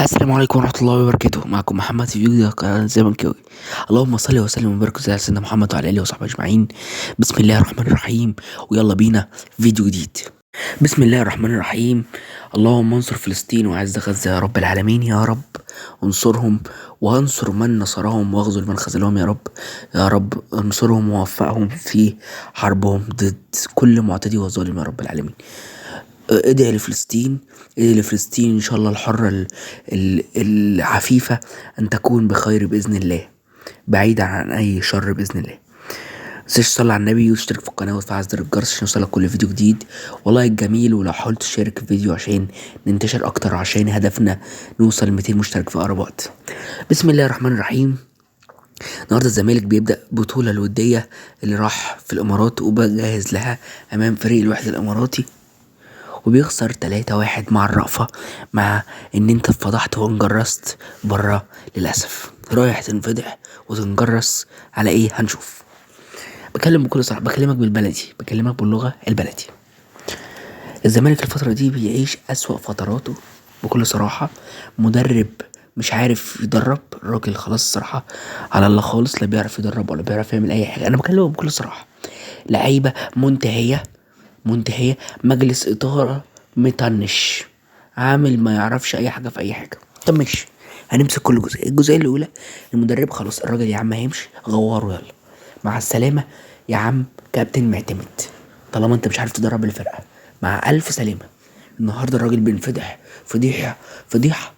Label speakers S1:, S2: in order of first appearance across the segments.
S1: السلام عليكم ورحمة الله وبركاته. معكم محمد في فيديو قناة زملكاوي. اللهم صل وسلم وبارك على سيدنا محمد وعلى آله وصحبه أجمعين. بسم الله الرحمن الرحيم، ويلا بينا فيديو جديد. بسم الله الرحمن الرحيم. اللهم انصر فلسطين وأعز غزة يا رب العالمين يا رب. انصرهم وانصر من نصرهم واخذل من خذلهم يا رب. يا رب انصرهم ووفقهم في حربهم ضد كل معتدي وظالم يا رب العالمين. ادعي لفلسطين، ادعي لفلسطين ان شاء الله الحرة العفيفة ان تكون بخير باذن الله، بعيدا عن اي شر باذن الله. متنساش تصلي على النبي وتشترك في القناة وتفعل زر الجرس عشان يوصلك كل فيديو جديد. والله الجميل، ولو حاولت تشارك الفيديو عشان ننتشر اكتر، عشان هدفنا نوصل 200 مشترك في اقرب وقت. بسم الله الرحمن الرحيم. النهارده الزمالك بيبدأ بطولة الودية اللي راح في الامارات وبجهز لها امام فريق الوحدة الاماراتي، وبيخسر 3-1 مع الرأفة، مع ان انت اتفضحت وانجرست برا. للأسف رايح تنفضح وتنجرس على ايه؟ هنشوف. بكلم بكل صراحة، بكلمك بالبلدي، بكلمك باللغة البلدي. الزمالك الفترة دي بيعيش أسوأ فتراته بكل صراحة. مدرب مش عارف يدرب، الراجل خلاص الصراحة على الله خالص، لا بيعرف يدرب ولا بيعرف يعمل أي حاجة. أنا بكلمه بكل صراحة. لعيبة منتهية منتهية، مجلس إدارة مطنش، عامل ما يعرفش أي حاجة في أي حاجة. طب ماشي، هنمسك كل جزئية. الجزئية الأولى، المدرب خلاص، الراجل يا عم هيمشي، غوره يلا مع السلامة يا عم. كابتن معتمد، طالما انت مش عارف تدرب الفرقة، مع ألف سلامة. النهاردة الراجل بينفضح فضيحة فضيحة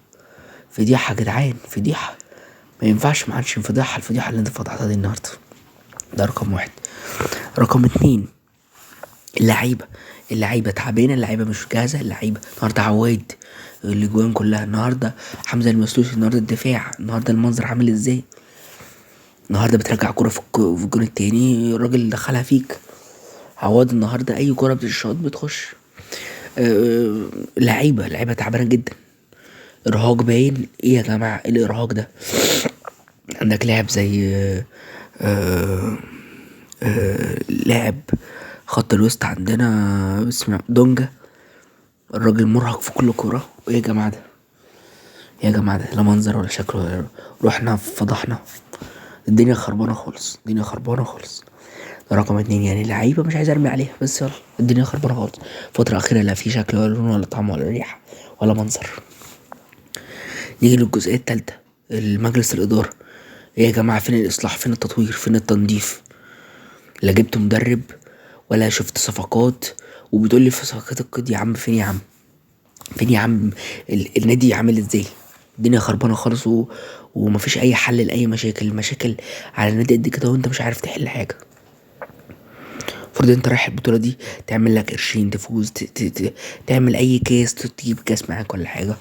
S1: فضيحة يا جدعان، فضيحة. ما ينفعش ما عادش انفضاحة الفضيحة اللي انت فضحتها دي النهاردة. ده رقم واحد. رقم اتنين، اللعيبه تعبانه، اللعيبه مش جاهزه. اللعيبه النهارده عواد الاجوان كلها النهارده، حمزه المسلوسي النهارده، الدفاع النهارده المنظر عامل ازاي. النهارده بترجع كرة في الجون التاني الراجل دخلها فيك. عواد النهارده اي كرة بتشوط بتخش. لعيبه تعبانه جدا. ارهاق باين. ايه يا جماعه ايه الارهاق ده؟ عندك لاعب زي لاعب خط الوسط عندنا اسمه دونجا، الراجل مرهق في كل كورة. وايه يا جماعة ده؟ يا جماعة ده لا منظر ولا شكل ولا رحنا فضحنا. الدنيا خربانة خالص، الدنيا خربانة خالص. ده رقم اتنين. يعني لعيبة مش عايز ارمي عليها، بس يلا الدنيا خربانة خالص. فترة أخيرة لا في شكل ولا لون ولا طعم ولا ريحة ولا منظر. نيجي للجزئية التالتة، المجلس الإدارة. ايه يا جماعة؟ فين الإصلاح؟ فين التطوير؟ فين التنظيف؟ لا جبت مدرب ولا شفت صفقات. وبتقولي في صفقات القيد يا عم، فين يا عم؟ فين يا عم؟ النادي عامل ازاي؟ الدنيا خربانه خالص ومفيش اي حل لاي مشاكل. المشاكل على النادي قد كده وانت مش عارف تحل حاجه. المفروض انت رايح البطوله دي تعمل لك قرشين، تفوز، تعمل اي كاس، تجيب كاس معاك ولا حاجه.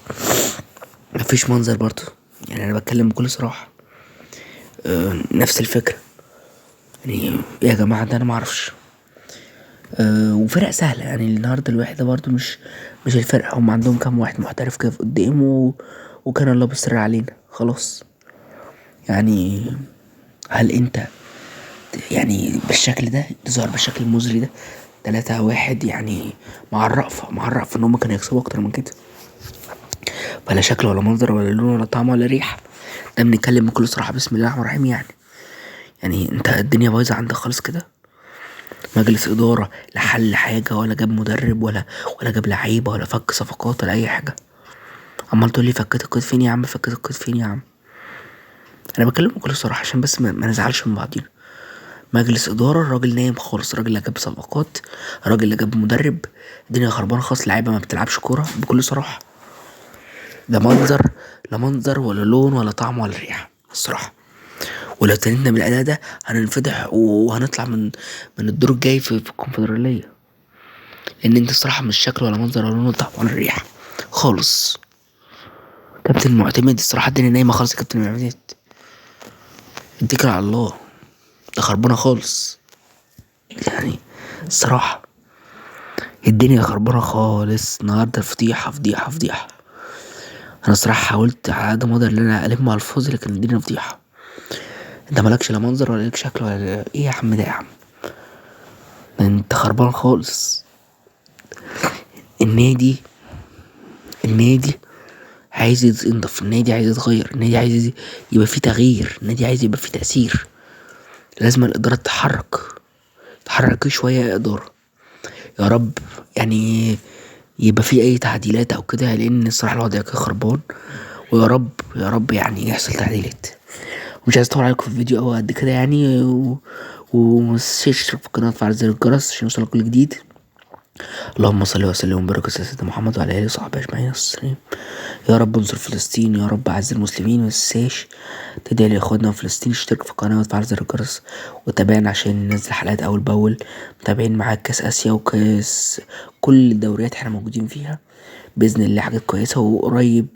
S1: مفيش منظر برضه. يعني انا بتكلم بكل صراحه. نفس الفكره. يعني يا جماعه ده انا معرفش. وفرق سهلة. يعني النهاردة الواحدة برضو مش الفرق. هم عندهم كام واحد محترف كده في قدام وكان الله بيسر علينا خلاص. يعني هل انت يعني بالشكل ده تظهر بالشكل المزري ده 3-1؟ يعني مع الرأفة ان هم كانوا يكسبوا اكتر من كده. ولا شكل ولا منظر ولا لون ولا طعم ولا ريحة. ده بنتكلم بكل صراحة. بسم الله الرحمن الرحيم. يعني انت الدنيا بايظة عندك خالص كده. مجلس إدارة لا حل حاجة ولا جاب مدرب ولا جاب لعيبة ولا فك صفقات ولا أي حاجة. عمال تقولي فكيت القيد فين يا عم؟ فكيت القيد فين يا عم؟ أنا بكلمك بكل صراحة عشان بس ما نزعلش من بعضينا. مجلس إدارة الراجل نايم خالص، الراجل لا جاب صفقات، الراجل لا جاب مدرب. الدنيا خربانة خالص، لعيبة ما بتلعبش كورة بكل صراحة. ده منظر، لا منظر ولا لون ولا طعم ولا ريحة الصراحة. ولو تنينا بالأداء ده هننفضح وهنطلع من الدور الجاي في الكونفدرالية. لان انت الصراحه مش شكل ولا منظر ولا لون ولا طعم ولا ريحه خالص. كابتن معتمد الصراحه الدنيا نايمه خالص. يا كابتن معتمد اتكل على الله، ده خربانه خالص. يعني الصراحه الدنيا خربانه خالص النهارده. فضيحه فضيحه فضيحه. انا الصراحه حاولت على قد ما اقدر ان انا الم الفاظي، لكن الدنيا فضيحه. انت مالكش لا منظر ولا لك شكل ولا ايه يا عم؟ ده يا عم انت خربان خالص. النادي عايز ينضف، النادي عايز يتغير، النادي عايز يبقى فيه تغيير، النادي عايز يبقى فيه تأثير. لازم الإدارة تتحرك شوية يا إدارة. يا رب يعني يبقى في أي تعديلات أو كده، لأن الصراحة الوضع كده خربان. ويا رب يا رب يعني يحصل تعديلات. مش عايز اطول عليكم في الفيديو اوي قد كده يعني ومتنساش تشترك في القناة وتفعل زر الجرس عشان يوصلك كل جديد. اللهم صل وسلم وبارك على سيدنا محمد وعلى اله وصحبه اجمعين السلام. يا رب انصر فلسطين، يا رب اعز المسلمين. متنساش تدعي لاخواتنا في فلسطين، اشترك في القناة وتفعل زر الجرس وتابعنا عشان ننزل حلقات اول باول. متابعين معاك كاس اسيا وكاس كل الدوريات احنا موجودين فيها باذن الله، حاجات كويسة. وقريب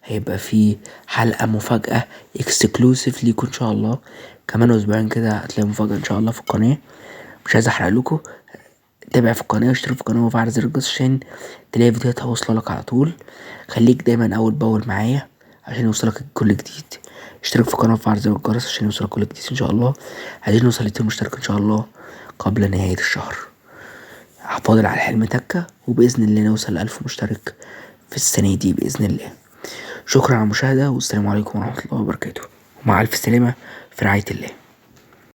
S1: هيبقى في حلقة مفاجأة اكسكلوسيف ليكم ان شاء الله. كمان اسبوعين كده هتلاقي مفاجأة ان شاء الله في القناة. مش عايز احرق لكم. تابع في القناة واشترك في القناة وفعل زر الجرس عشان تلاقي فيديوهات واصلة لك على طول. خليك دايما اول باول معايا عشان يوصلك كل جديد. اشترك في القناة وفعل زر الجرس عشان يوصلك كل جديد ان شاء الله. عايزين نوصل 200 مشترك ان شاء الله قبل نهاية الشهر. هفاضل على حلم تكة وبإذن الله نوصل 1000 مشترك في السنة دي بإذن الله. شكرا على المشاهدة والسلام عليكم ورحمة الله وبركاته، ومع ألف سلامة في رعاية الله.